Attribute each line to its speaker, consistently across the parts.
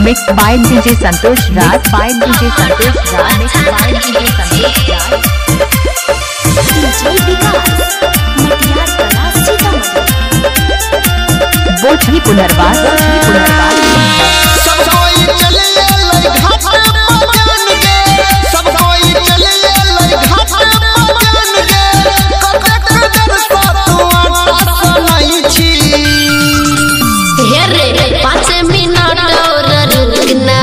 Speaker 1: Mixed by DJ Santosh Raj. By DJ Santosh Raj. Mixed by DJ Santosh Raj.
Speaker 2: DJ विकास मटियार कला सीतामढ़ी।
Speaker 1: बोझी पुनर्वास। बोझी पुनर्वास।
Speaker 3: सब कोई चले लई घाट पजान गे, सब कोई चले लई घाट पजान गे, कतेक देर सा तू आटा सनाई छी।
Speaker 2: हे रे 5 मिनट और रुकना,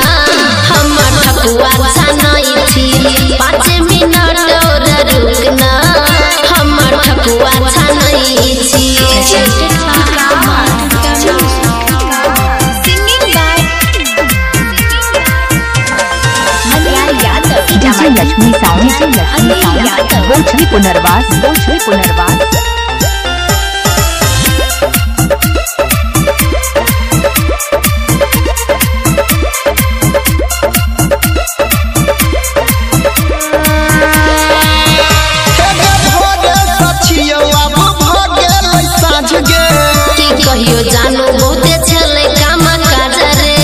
Speaker 2: हम ठकुआ छनाई छी। 5 मिनट और रुकना, हम ठकुआ छनाई छी।
Speaker 1: DJ Lakshmi sound. DJ Lakshmi sound. Bojhi पुनर्वास। बोझी पुनर्वास।
Speaker 2: कहियो जानो बहुते चले काम काज रे,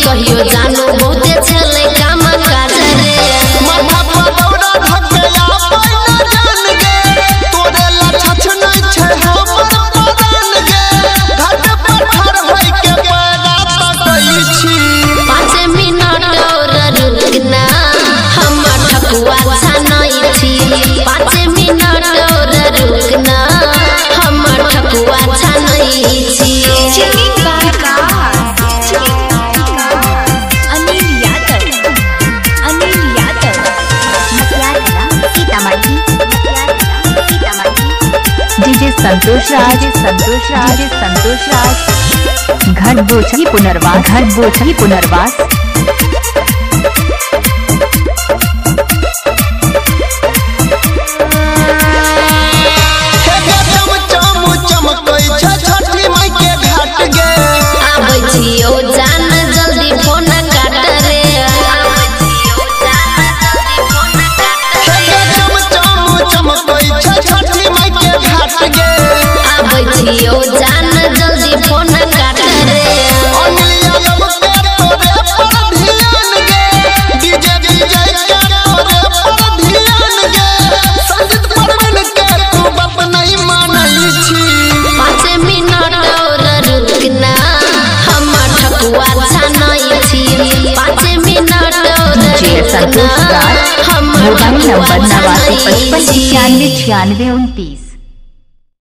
Speaker 2: कहियो जानो बहुते चले काम काज रे।
Speaker 3: माथा पर दौड़ा धकया पैना जान गे, तोरे ला छछ नहीं छै हमर पदान गे, घाट पर ठाड़ होई के पैरा तकई छी।
Speaker 2: 5 मिनट और रुकना, हम ठकुआ छनाई छी। 5 मिनट और रुकना, हम ठकुआ छनाई छी।
Speaker 1: DJ संतोष राज। संतोष राज। संतोष राज। घर बोझी पुनर्वास। घर बोझी पुनर्वास।
Speaker 3: छठी माई के घाट गे,
Speaker 2: आबै छियो जान जल्दी फोन काट रे।
Speaker 3: छठी माई के घाट गे,
Speaker 2: आबै छियो जान जल्दी फोन काट रे।
Speaker 3: अनिलिया लोग के तोरे पर ध्यान गे, डीजे डीजे के तोरे पर ध्यान गे, संगीत परवन के तू बात नहीं मानई छी।
Speaker 2: 5 मिनट और रुकना, हम ठकुआ छनाई छी। 5 मिनट और
Speaker 1: DJ संतोष
Speaker 2: रुकना,
Speaker 1: राज।
Speaker 2: हम
Speaker 1: मोबाइल
Speaker 2: ठकुआ
Speaker 1: नंबर 89
Speaker 2: छनाई
Speaker 1: 55
Speaker 2: छी।
Speaker 1: 91 96 29।